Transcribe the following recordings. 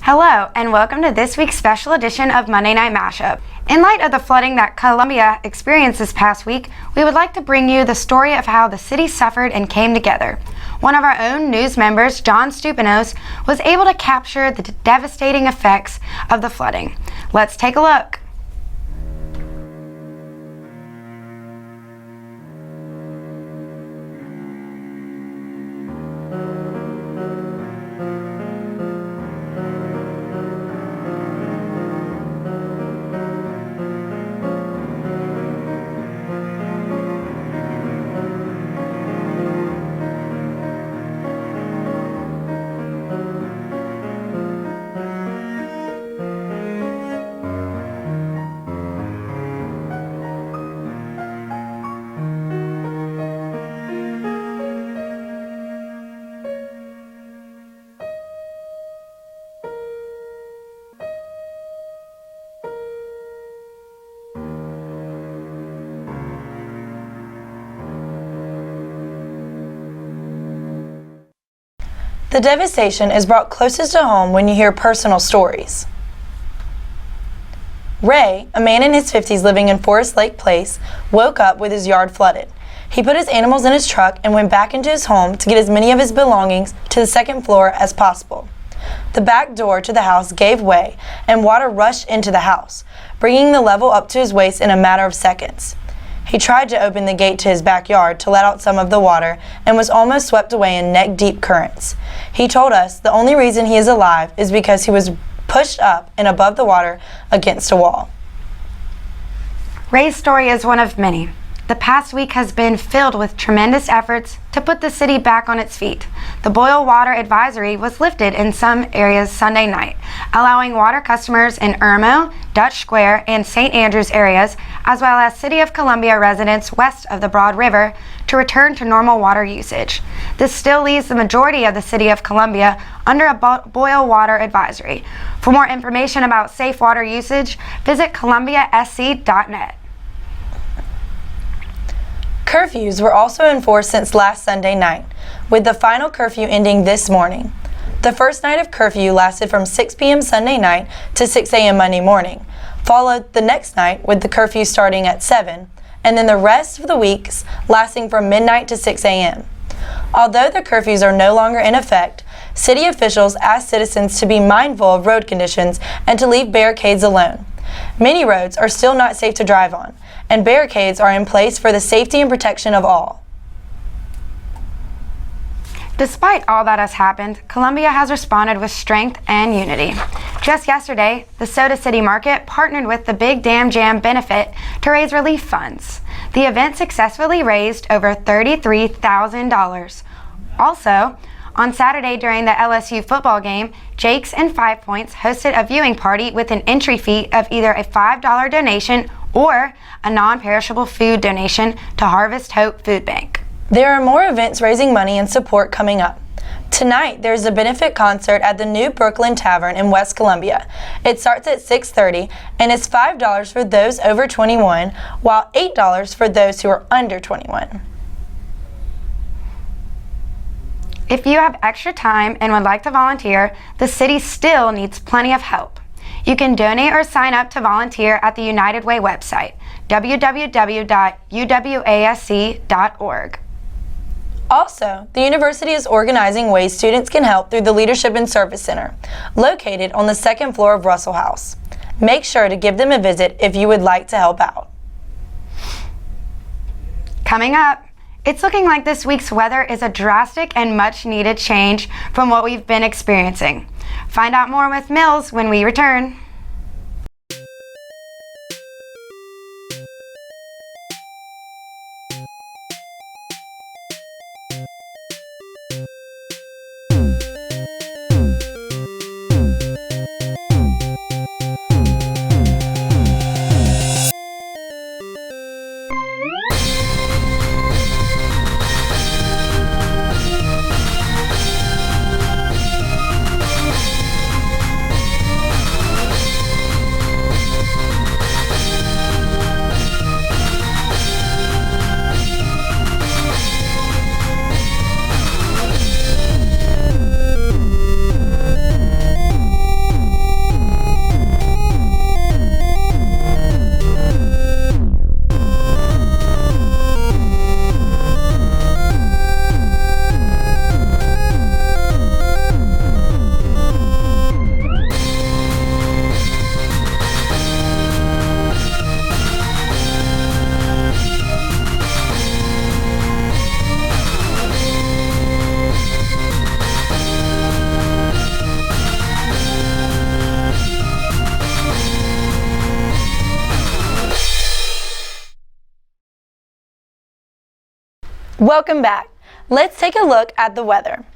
Hello, and welcome to this week's special edition of Monday Night Mashup. In light of the flooding that Columbia experienced this past week, we would like to bring you the story of how the city suffered and came together. One of our own news members, John Stupinos, was able to capture the devastating effects of the flooding. Let's take a look. The devastation is brought closest to home when you hear personal stories. Ray, a man in his 50s living in Forest Lake Place, woke up with his yard flooded. He put his animals in his truck and went back into his home to get as many of his belongings to the second floor as possible. The back door to the house gave way and water rushed into the house, bringing the level up to his waist in a matter of seconds. He tried to open the gate to his backyard to let out some of the water and was almost swept away in neck-deep currents. He told us the only reason he is alive is because he was pushed up and above the water against a wall. Ray's story is one of many. The past week has been filled with tremendous efforts to put the city back on its feet. The boil water advisory was lifted in some areas Sunday night, allowing water customers in Irmo, Dutch Square, and St. Andrews areas, as well as City of Columbia residents west of the Broad River, to return to normal water usage. This still leaves the majority of the City of Columbia under a boil water advisory. For more information about safe water usage, visit columbiasc.net. Curfews were also enforced since last Sunday night, with the final curfew ending this morning. The first night of curfew lasted from 6 p.m. Sunday night to 6 a.m. Monday morning, followed the next night with the curfew starting at 7, and then the rest of the weeks lasting from midnight to 6 a.m. Although the curfews are no longer in effect, city officials asked citizens to be mindful of road conditions and to leave barricades alone. Many roads are still not safe to drive on, and barricades are in place for the safety and protection of all. Despite all that has happened, Columbia has responded with strength and unity. Just yesterday, the Soda City Market partnered with the Big Damn Jam benefit to raise relief funds. The event successfully raised over $33,000. Also, on Saturday during the LSU football game, Jake's and 5 Points hosted a viewing party with an entry fee of either a $5 donation or a non-perishable food donation to Harvest Hope Food Bank. There are more events raising money and support coming up. Tonight, there's a benefit concert at the New Brooklyn Tavern in West Columbia. It starts at 6:30 and is $5 for those over 21, while $8 for those who are under 21. If you have extra time and would like to volunteer, the city still needs plenty of help. You can donate or sign up to volunteer at the United Way website, www.uwasc.org. Also, the university is organizing ways students can help through the Leadership and Service Center, located on the second floor of Russell House. Make sure to give them a visit if you would like to help out. Coming up, it's looking like this week's weather is a drastic and much needed change from what we've been experiencing. Find out more with Mills when we return. Welcome back. Let's take a look at the weather.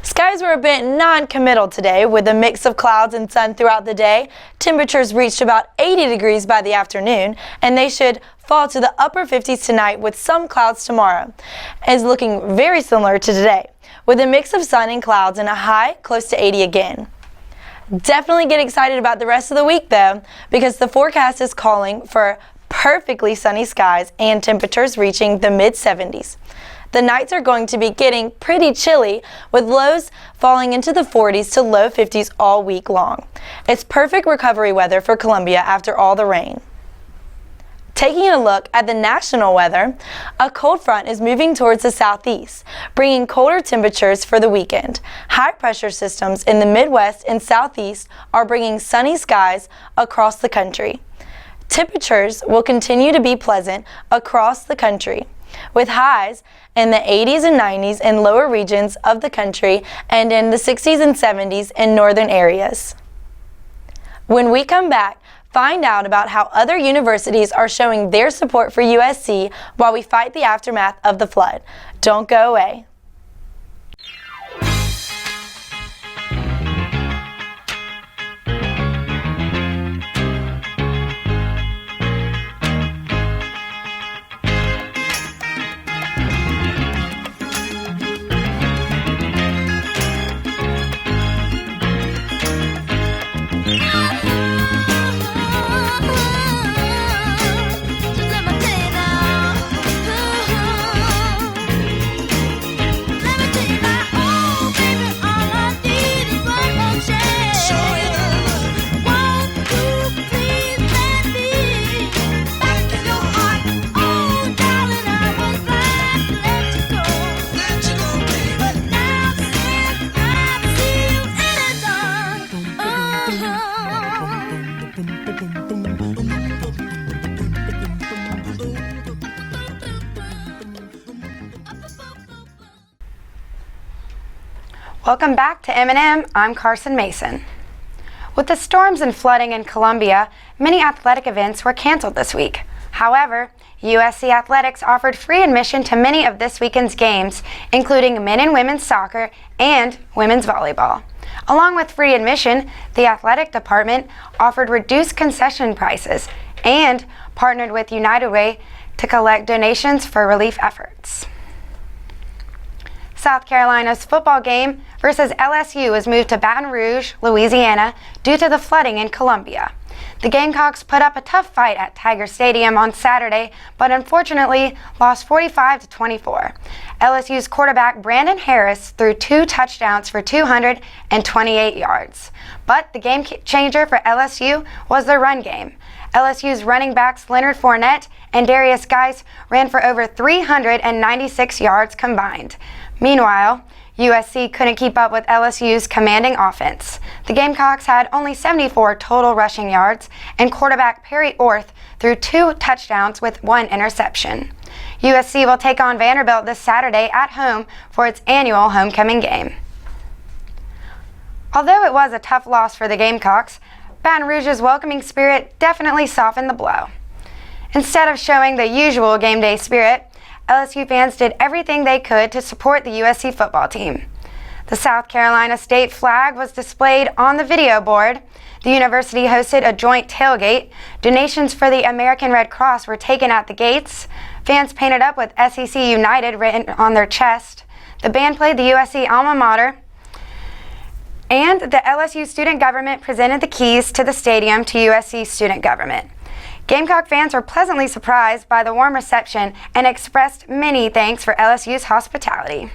Skies were a bit non-committal today with a mix of clouds and sun throughout the day. Temperatures reached about 80 degrees by the afternoon, and they should fall to the upper 50s tonight with some clouds tomorrow. It's looking very similar to today, with a mix of sun and clouds and a high close to 80 again. Definitely get excited about the rest of the week though, because the forecast is calling for perfectly sunny skies and temperatures reaching the mid-70s. The nights are going to be getting pretty chilly, with lows falling into the 40s to low 50s all week long. It's perfect recovery weather for Columbia after all the rain. Taking a look at the national weather, a cold front is moving towards the southeast, bringing colder temperatures for the weekend. High pressure systems in the Midwest and southeast are bringing sunny skies across the country. Temperatures will continue to be pleasant across the country, with highs in the 80s and 90s in lower regions of the country and in the 60s and 70s in northern areas. When we come back, find out about how other universities are showing their support for USC while we fight the aftermath of the flood. Don't go away. Welcome back to M&M. I'm Carson Mason. With the storms and flooding in Columbia, many athletic events were canceled this week. However, USC Athletics offered free admission to many of this weekend's games, including men and women's soccer and women's volleyball. Along with free admission, the athletic department offered reduced concession prices and partnered with United Way to collect donations for relief efforts. South Carolina's football game versus LSU was moved to Baton Rouge, Louisiana, due to the flooding in Columbia. The Gamecocks put up a tough fight at Tiger Stadium on Saturday, but unfortunately lost 45-24. LSU's quarterback Brandon Harris threw 2 touchdowns for 228 yards. But the game changer for LSU was their run game. LSU's running backs Leonard Fournette and Darius Geis ran for over 396 yards combined. Meanwhile, USC couldn't keep up with LSU's commanding offense. The Gamecocks had only 74 total rushing yards, and quarterback Perry Orth threw 2 touchdowns with 1 interception. USC will take on Vanderbilt this Saturday at home for its annual homecoming game. Although it was a tough loss for the Gamecocks, Baton Rouge's welcoming spirit definitely softened the blow. Instead of showing the usual game day spirit, LSU fans did everything they could to support the USC football team. The South Carolina state flag was displayed on the video board. The university hosted a joint tailgate. Donations for the American Red Cross were taken at the gates. Fans painted up with SEC United written on their chest. The band played the USC alma mater. And the LSU student government presented the keys to the stadium to USC student government. Gamecock fans were pleasantly surprised by the warm reception and expressed many thanks for LSU's hospitality.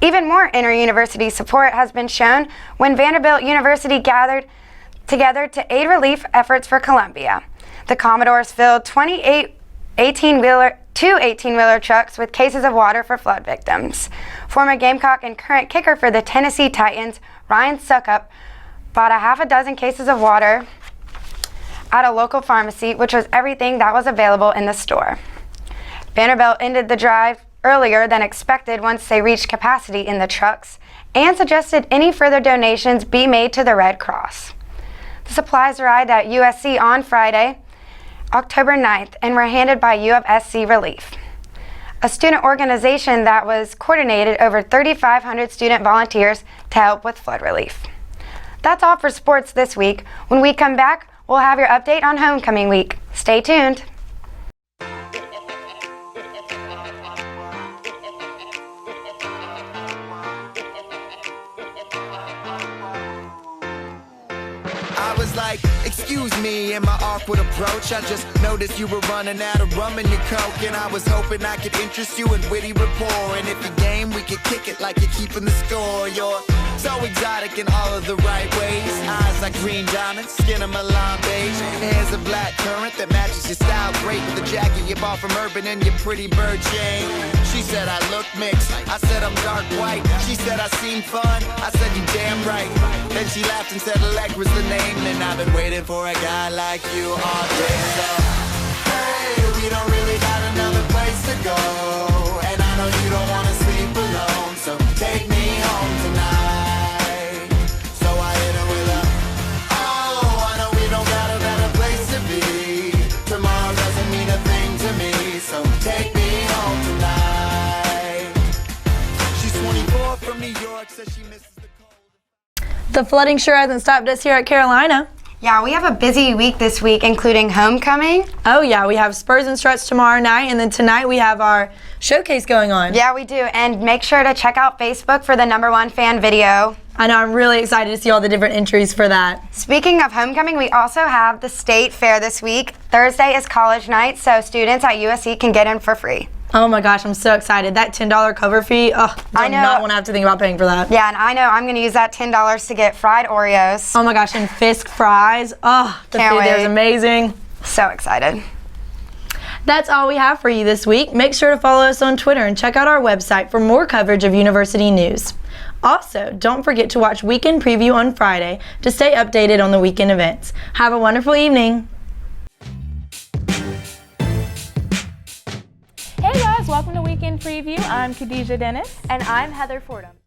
Even more inter-university support has been shown when Vanderbilt University gathered together to aid relief efforts for Columbia. The Commodores filled 28 18-wheeler trucks with cases of water for flood victims. Former Gamecock and current kicker for the Tennessee Titans, Ryan Suckup, bought a half a dozen cases of water at a local pharmacy, which was everything that was available in the store. Vanderbilt ended the drive earlier than expected once they reached capacity in the trucks and suggested any further donations be made to the Red Cross. The supplies arrived at USC on Friday, October 9th, and were handed by U of SC Relief. a student organization that was coordinated over 3,500 student volunteers to help with flood relief. That's all for sports this week. When we come back, we'll have your update on homecoming week. Stay tuned. I was like, excuse me, in my awkward approach, I just noticed you were running out of rum in your Coke, and I was hoping I could interest you in witty rapport, and if you game, we could kick it like you're keeping the score. You're so exotic in all of the right ways, eyes like green diamonds, skin of Milan beige, hands of black currant that matches your style great, with the jacket you bought from Urban and your pretty bird chain. She said I look mixed, I said I'm dark white, she said I seem fun, I said you damn right, then she laughed and said Allegra's the name, and I've been waiting for a guy like you all day. So, hey, we don't really got another place to go, and I know you don't wanna sleep alone, so take me home tonight. So I hit her with a, oh, I know we don't got a better place to be. Tomorrow doesn't mean a thing to me, so take me home tonight. She's 24 from New York, says she misses the cold. The flooding sure hasn't stopped us here at Carolina. Yeah, we have a busy week this week, including homecoming. Oh yeah, we have Spurs and Struts tomorrow night, and then tonight we have our showcase going on. Yeah, we do. And make sure to check out Facebook for the #1 fan video. I know, I'm really excited to see all the different entries for that. Speaking of homecoming, we also have the state fair this week. Thursday is college night, so students at USC can get in for free. Oh my gosh, I'm so excited. That $10 cover fee, I do not want to have to think about paying for that. Yeah, and I know I'm going to use that $10 to get fried Oreos. Oh my gosh, and Fisk fries. Oh, the Can't food there is wait. amazing. So excited. That's all we have for you this week. Make sure to follow us on Twitter and check out our website for more coverage of university news. Also, don't forget to watch Weekend Preview on Friday to stay updated on the weekend events. Have a wonderful evening. Hey guys, welcome to Weekend Preview. I'm Khadijah Dennis. And I'm Heather Fordham.